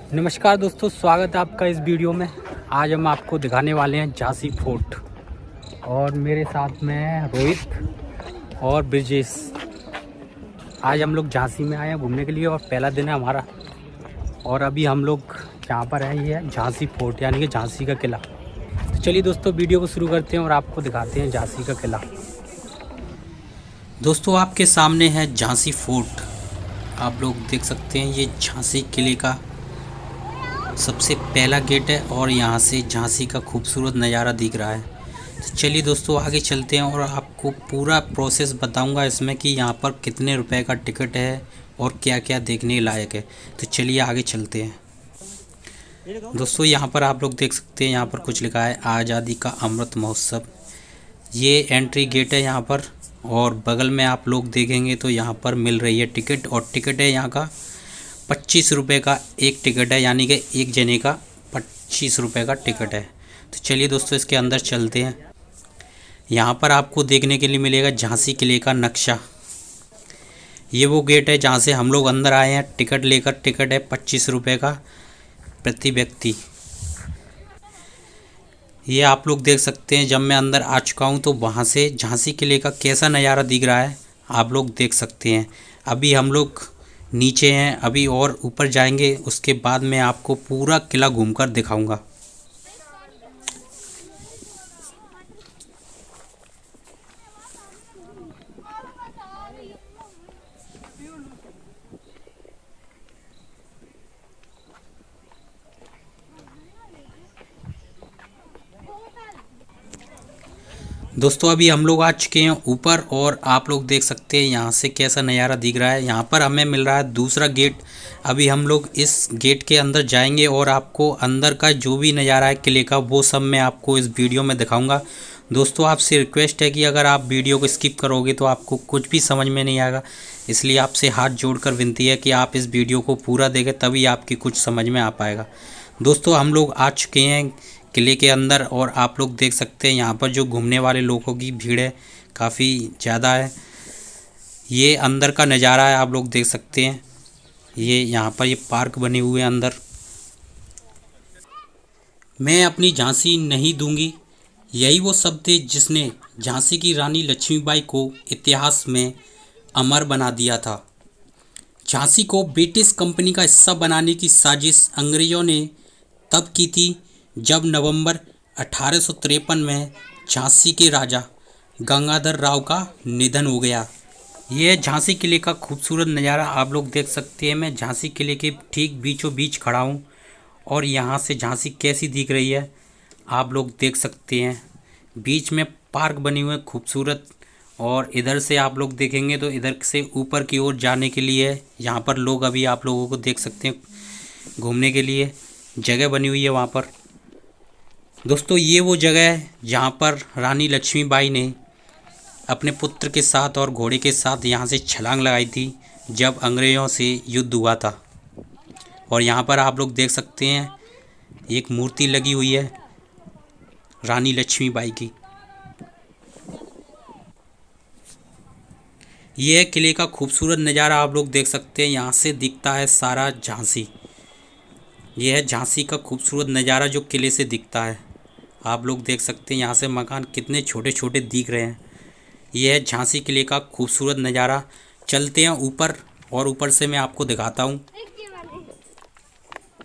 नमस्कार दोस्तों, स्वागत है आपका इस वीडियो में। आज हम आपको दिखाने वाले हैं झांसी फोर्ट और मेरे साथ में है रोहित और ब्रिजेश। आज हम लोग झांसी में आए हैं घूमने के लिए और पहला दिन है हमारा। और अभी हम लोग जहाँ पर हैं ये है झांसी फोर्ट यानी कि झांसी का किला। तो चलिए दोस्तों वीडियो को शुरू करते हैं और आपको दिखाते हैं झांसी का किला। दोस्तों आपके सामने है झांसी फोर्ट। आप लोग देख सकते हैं ये झांसी किले का सबसे पहला गेट है और यहाँ से झांसी का खूबसूरत नज़ारा दिख रहा है। तो चलिए दोस्तों आगे चलते हैं और आपको पूरा प्रोसेस बताऊंगा इसमें कि यहाँ पर कितने रुपए का टिकट है और क्या क्या देखने लायक है। तो चलिए आगे चलते हैं। दोस्तों यहाँ पर आप लोग देख सकते हैं, यहाँ पर कुछ लिखा है आज़ादी का अमृत महोत्सव। ये एंट्री गेट है यहाँ पर और बगल में आप लोग देखेंगे तो यहाँ पर मिल रही है टिकट और टिकट है यहाँ का 25 रुपये का एक टिकट है, यानी कि एक जने का 25 रुपये का टिकट है। तो चलिए दोस्तों इसके अंदर चलते हैं। यहाँ पर आपको देखने के लिए मिलेगा झांसी किले का नक्शा। ये वो गेट है जहाँ से हम लोग अंदर आए हैं टिकट लेकर। टिकट है 25 रुपये का प्रति व्यक्ति। ये आप लोग देख सकते हैं, जब मैं अंदर आ चुका हूँ तो वहाँ से झांसी किले का कैसा नज़ारा दिख रहा है आप लोग देख सकते हैं। अभी हम लोग नीचे हैं, अभी और ऊपर जाएंगे, उसके बाद मैं आपको पूरा किला घूमकर दिखाऊंगा। दोस्तों अभी हम लोग आ चुके हैं ऊपर और आप लोग देख सकते हैं यहाँ से कैसा नज़ारा दिख रहा है। यहाँ पर हमें मिल रहा है दूसरा गेट। अभी हम लोग इस गेट के अंदर जाएंगे और आपको अंदर का जो भी नज़ारा है किले का वो सब मैं आपको इस वीडियो में दिखाऊंगा। दोस्तों आपसे रिक्वेस्ट है कि अगर आप वीडियो को स्किप करोगे तो आपको कुछ भी समझ में नहीं आएगा, इसलिए आपसे हाथ जोड़कर विनती है कि आप इस वीडियो को पूरा देखें, तभी आपकी कुछ समझ में आ पाएगा। दोस्तों हम लोग आ चुके हैं किले के अंदर और आप लोग देख सकते हैं यहाँ पर जो घूमने वाले लोगों की भीड़ है काफ़ी ज़्यादा है। ये अंदर का नज़ारा है, आप लोग देख सकते हैं। ये यहाँ पर ये पार्क बने हुए हैं अंदर। मैं अपनी झांसी नहीं दूंगी, यही वो शब्द थे जिसने झांसी की रानी लक्ष्मीबाई को इतिहास में अमर बना दिया था। झांसी को ब्रिटिश कंपनी का हिस्सा बनाने की साजिश अंग्रेज़ों ने तब की थी जब नवंबर 1853 में झांसी के राजा गंगाधर राव का निधन हो गया। यह झांसी किले का खूबसूरत नज़ारा आप लोग देख सकते हैं। मैं झांसी किले के ठीक बीचों बीच खड़ा हूँ और यहाँ से झांसी कैसी दिख रही है आप लोग देख सकते हैं। बीच में पार्क बनी हुई है खूबसूरत और इधर से आप लोग देखेंगे तो इधर से ऊपर की ओर जाने के लिए यहाँ पर लोग अभी आप लोगों को देख सकते हैं घूमने के लिए जगह बनी हुई है वहाँ पर। दोस्तों ये वो जगह है जहाँ पर रानी लक्ष्मीबाई ने अपने पुत्र के साथ और घोड़े के साथ यहाँ से छलांग लगाई थी जब अंग्रेज़ों से युद्ध हुआ था। और यहाँ पर आप लोग देख सकते हैं एक मूर्ति लगी हुई है रानी लक्ष्मीबाई की। यह है किले का खूबसूरत नज़ारा, आप लोग देख सकते हैं। यहाँ से दिखता है सारा झांसी। यह है झांसी का खूबसूरत नज़ारा जो किले से दिखता है। आप लोग देख सकते हैं यहाँ से मकान कितने छोटे छोटे दिख रहे हैं। यह है झांसी किले का खूबसूरत नज़ारा। चलते हैं ऊपर और ऊपर से मैं आपको दिखाता हूँ।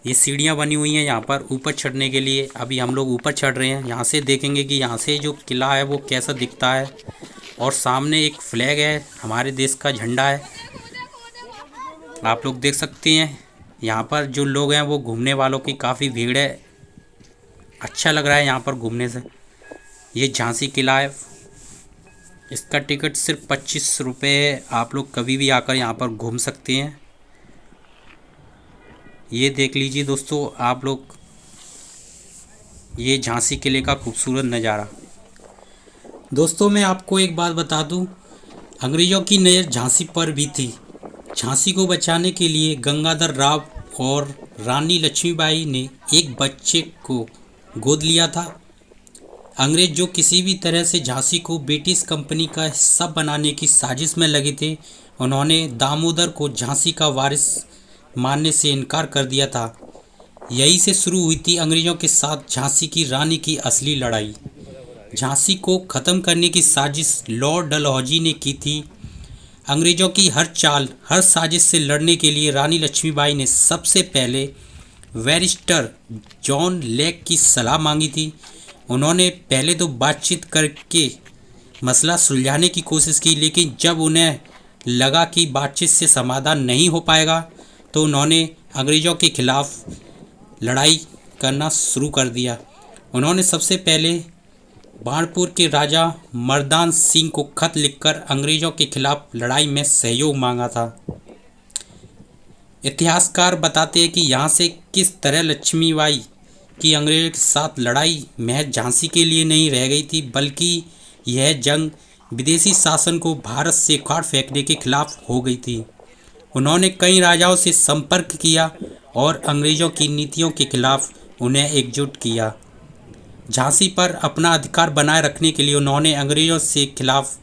ये सीढ़ियाँ बनी हुई हैं यहाँ पर ऊपर चढ़ने के लिए। अभी हम लोग ऊपर चढ़ रहे हैं। यहाँ से देखेंगे कि यहाँ से जो किला है वो कैसा दिखता है और सामने एक फ्लैग है, हमारे देश का झंडा है। आप लोग देख सकते हैं यहाँ पर जो लोग हैं वो घूमने वालों की काफ़ी भीड़ है। अच्छा लग रहा है यहाँ पर घूमने से। ये झांसी किला है, इसका टिकट सिर्फ 25 रुपये है। आप लोग कभी भी आकर यहाँ पर घूम सकते हैं। ये देख लीजिए दोस्तों आप लोग, ये झांसी किले का खूबसूरत नज़ारा। दोस्तों मैं आपको एक बात बता दूं, अंग्रेज़ों की नज़र झांसी पर भी थी। झांसी को बचाने के लिए गंगाधर राव और रानी लक्ष्मीबाई ने एक बच्चे को गोद लिया था। अंग्रेज जो किसी भी तरह से झांसी को ब्रिटिश कंपनी का हिस्सा बनाने की साजिश में लगे थे, उन्होंने दामोदर को झांसी का वारिस मानने से इनकार कर दिया था। यहीं से शुरू हुई थी अंग्रेजों के साथ झांसी की रानी की असली लड़ाई। झांसी को ख़त्म करने की साजिश लॉर्ड डलहौजी ने की थी। अंग्रेजों की हर चाल, हर साजिश से लड़ने के लिए रानी लक्ष्मीबाई ने सबसे पहले बैरिस्टर जॉन लेक की सलाह मांगी थी। उन्होंने पहले तो बातचीत करके मसला सुलझाने की कोशिश की, लेकिन जब उन्हें लगा कि बातचीत से समाधान नहीं हो पाएगा तो उन्होंने अंग्रेज़ों के खिलाफ लड़ाई करना शुरू कर दिया। उन्होंने सबसे पहले बाणपुर के राजा मर्दान सिंह को खत लिखकर अंग्रेज़ों के खिलाफ लड़ाई में सहयोग मांगा था। इतिहासकार बताते हैं कि यहाँ से किस तरह लक्ष्मीबाई की अंग्रेज़ों के साथ लड़ाई महज झांसी के लिए नहीं रह गई थी, बल्कि यह जंग विदेशी शासन को भारत से उखाड़ फेंकने के खिलाफ हो गई थी। उन्होंने कई राजाओं से संपर्क किया और अंग्रेज़ों की नीतियों के खिलाफ उन्हें एकजुट किया। झांसी पर अपना अधिकार बनाए रखने के लिए उन्होंने अंग्रेज़ों से खिलाफ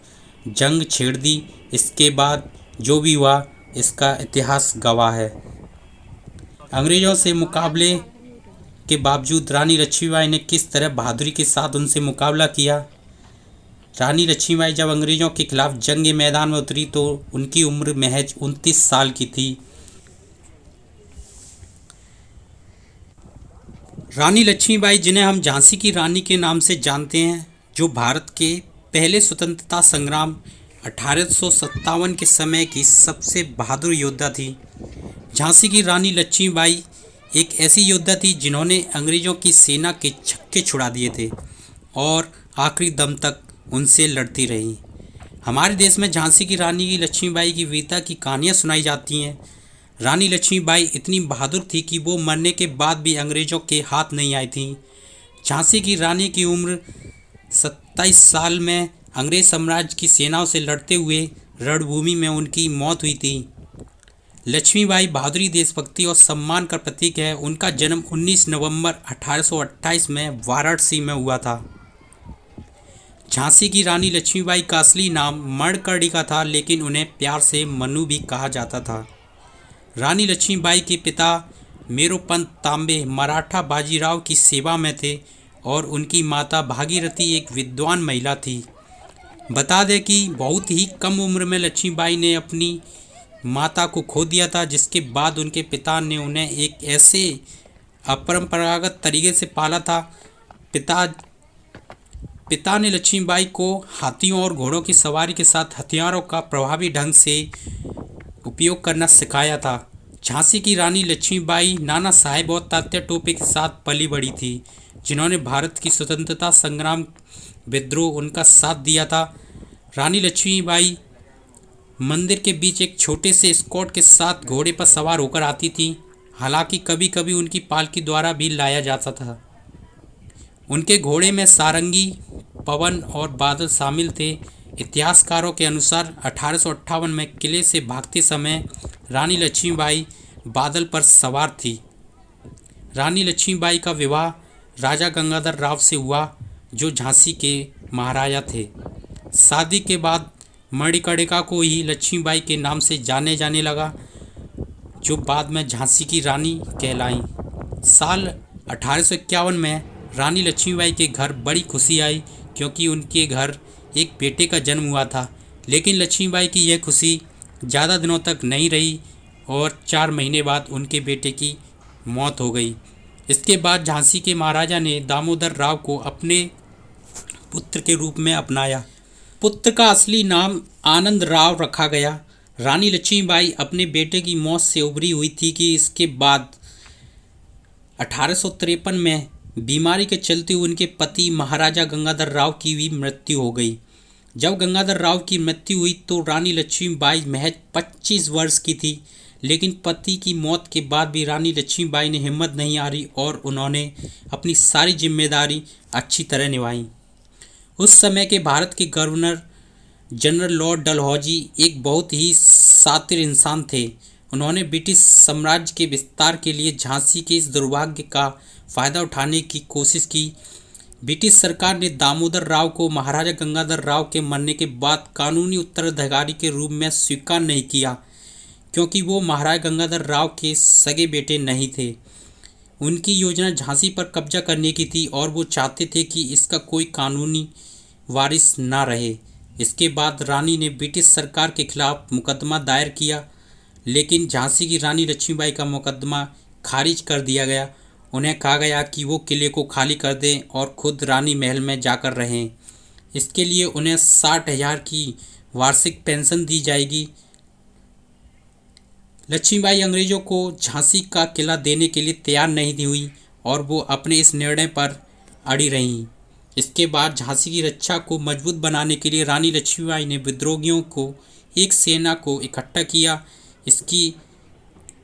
जंग छेड़ दी। इसके बाद जो भी हुआ इसका इतिहास गवाह है। अंग्रेज़ों से मुकाबले के बावजूद रानी लक्ष्मीबाई ने किस तरह बहादुरी के साथ उनसे मुकाबला किया। रानी लक्ष्मीबाई जब अंग्रेज़ों के खिलाफ जंग के मैदान में उतरी तो उनकी उम्र महज 29 साल की थी। रानी लक्ष्मीबाई, जिन्हें हम झांसी की रानी के नाम से जानते हैं, जो भारत के पहले स्वतंत्रता संग्राम 1857 के समय की सबसे बहादुर योद्धा थी। झांसी की रानी लक्ष्मीबाई एक ऐसी योद्धा थी जिन्होंने अंग्रेज़ों की सेना के छक्के छुड़ा दिए थे और आखिरी दम तक उनसे लड़ती रही। हमारे देश में झांसी की रानी लक्ष्मीबाई की वीरता की कहानियाँ सुनाई जाती हैं। रानी लक्ष्मीबाई इतनी बहादुर थी कि वो मरने के बाद भी अंग्रेज़ों के हाथ नहीं आई थी। झांसी की रानी की उम्र 27 साल में अंग्रेज़ साम्राज्य की सेनाओं से लड़ते हुए रणभूमि में उनकी मौत हुई थी। लक्ष्मीबाई बहादुरी, देशभक्ति और सम्मान का प्रतीक है। उनका जन्म 19 नवंबर 1828 में वाराणसी में हुआ था। झांसी की रानी लक्ष्मीबाई का असली नाम मणिकर्णिका था, लेकिन उन्हें प्यार से मनु भी कहा जाता था। रानी लक्ष्मीबाई के पिता मेरोपंत तांबे मराठा बाजीराव की सेवा में थे और उनकी माता भागीरथी एक विद्वान महिला थी। बता दें कि बहुत ही कम उम्र में लक्ष्मीबाई ने अपनी माता को खो दिया था, जिसके बाद उनके पिता ने उन्हें एक ऐसे अपरंपरागत तरीके से पाला था। पिता ने लक्ष्मीबाई को हाथियों और घोड़ों की सवारी के साथ हथियारों का प्रभावी ढंग से उपयोग करना सिखाया था। झांसी की रानी लक्ष्मीबाई नाना साहेब और तात्या टोपे के साथ पली बड़ी थी, जिन्होंने भारत की स्वतंत्रता संग्राम विद्रोह उनका साथ दिया था। रानी लक्ष्मीबाई मंदिर के बीच एक छोटे से एस्कॉर्ट के साथ घोड़े पर सवार होकर आती थी। हालांकि कभी कभी उनकी पालकी द्वारा भी लाया जाता था। उनके घोड़े में सारंगी, पवन और बादल शामिल थे। इतिहासकारों के अनुसार 1858 में किले से भागते समय रानी लक्ष्मीबाई बादल पर सवार थी। रानी लक्ष्मीबाई का विवाह राजा गंगाधर राव से हुआ, जो झांसी के महाराजा थे। शादी के बाद मणिकर्णिका को ही लक्ष्मीबाई के नाम से जाने लगा, जो बाद में झांसी की रानी कहलाईं। साल 1851 में रानी लक्ष्मीबाई के घर बड़ी खुशी आई, क्योंकि उनके घर एक बेटे का जन्म हुआ था। लेकिन लक्ष्मीबाई की यह खुशी ज़्यादा दिनों तक नहीं रही और 4 महीने बाद उनके बेटे की मौत हो गई। इसके बाद झांसी के महाराजा ने दामोदर राव को अपने पुत्र के रूप में अपनाया। पुत्र का असली नाम आनंद राव रखा गया। रानी लक्ष्मीबाई अपने बेटे की मौत से उभरी हुई थी कि इसके बाद 1853 में बीमारी के चलते उनके पति महाराजा गंगाधर राव की भी मृत्यु हो गई। जब गंगाधर राव की मृत्यु हुई तो रानी लक्ष्मीबाई महज 25 वर्ष की थी, लेकिन पति की मौत के बाद भी रानी लक्ष्मीबाई ने हिम्मत नहीं हारी और उन्होंने अपनी सारी जिम्मेदारी अच्छी तरह निभाई। उस समय के भारत के गवर्नर जनरल लॉर्ड डलहौजी एक बहुत ही शातिर इंसान थे। उन्होंने ब्रिटिश साम्राज्य के विस्तार के लिए झांसी के इस दुर्भाग्य का फ़ायदा उठाने की कोशिश की। ब्रिटिश सरकार ने दामोदर राव को महाराजा गंगाधर राव के मरने के बाद कानूनी उत्तराधिकारी के रूप में स्वीकार नहीं किया, क्योंकि वो महाराजा गंगाधर राव के सगे बेटे नहीं थे। उनकी योजना झांसी पर कब्जा करने की थी और वो चाहते थे कि इसका कोई कानूनी वारिस ना रहे। इसके बाद रानी ने ब्रिटिश सरकार के खिलाफ मुकदमा दायर किया, लेकिन झांसी की रानी लक्ष्मीबाई का मुकदमा खारिज कर दिया गया। उन्हें कहा गया कि वो किले को खाली कर दें और खुद रानी महल में जाकर रहें। इसके लिए उन्हें 60,000 की वार्षिक पेंशन दी जाएगी। लक्ष्मीबाई अंग्रेजों को झांसी का किला देने के लिए तैयार नहीं हुई और वो अपने इस निर्णय पर अड़ी रहीं। इसके बाद झांसी की रक्षा को मजबूत बनाने के लिए रानी लक्ष्मीबाई ने विद्रोहियों को एक सेना को इकट्ठा किया।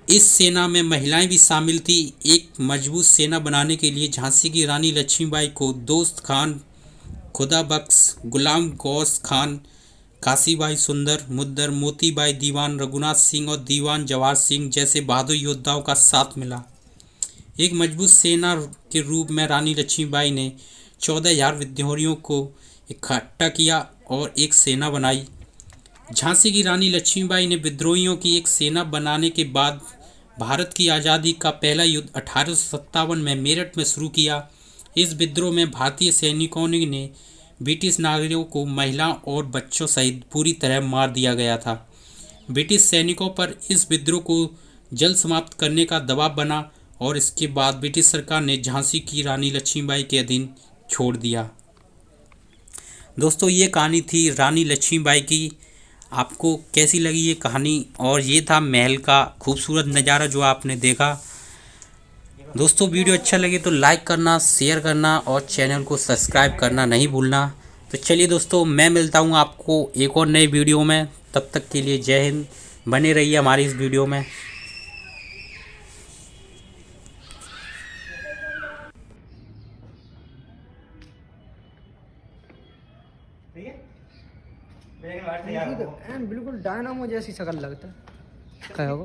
इस सेना में महिलाएं भी शामिल थी। एक मजबूत सेना बनाने के लिए झांसी की रानी लक्ष्मीबाई को दोस्त खान, खुदा बख्श, गुलाम गौस खान, काशीबाई सुंदर, मुद्दर, मोतीबाई दीवान, रघुनाथ सिंह और दीवान जवाहर सिंह जैसे बहादुर योद्धाओं का साथ मिला। एक मजबूत सेना के रूप में रानी लक्ष्मीबाई ने 14,000 विद्रोहियों को इकट्ठा किया और एक सेना बनाई। झांसी की रानी लक्ष्मीबाई ने विद्रोहियों की एक सेना बनाने के बाद भारत की आज़ादी का पहला युद्ध 1857 में मेरठ में शुरू किया। इस विद्रोह में भारतीय सैनिकों ने ब्रिटिश नागरिकों को, महिलाओं और बच्चों सहित पूरी तरह मार दिया गया था। ब्रिटिश सैनिकों पर इस विद्रोह को जल्द समाप्त करने का दबाव बना और इसके बाद ब्रिटिश सरकार ने झांसी की रानी लक्ष्मीबाई के अधीन छोड़ दिया। दोस्तों, ये कहानी थी रानी लक्ष्मीबाई की। आपको कैसी लगी ये कहानी? और ये था महल का खूबसूरत नज़ारा जो आपने देखा। दोस्तों, वीडियो अच्छा लगे तो लाइक करना, शेयर करना और चैनल को सब्सक्राइब करना नहीं भूलना। तो चलिए दोस्तों, मैं मिलता हूँ आपको एक और नए वीडियो में। तब तक के लिए जय हिंद। बने रहिए हमारी इस वीडियो में। बिल्कुल डायनामो जैसी शक्ल लगता है। क्या होगा?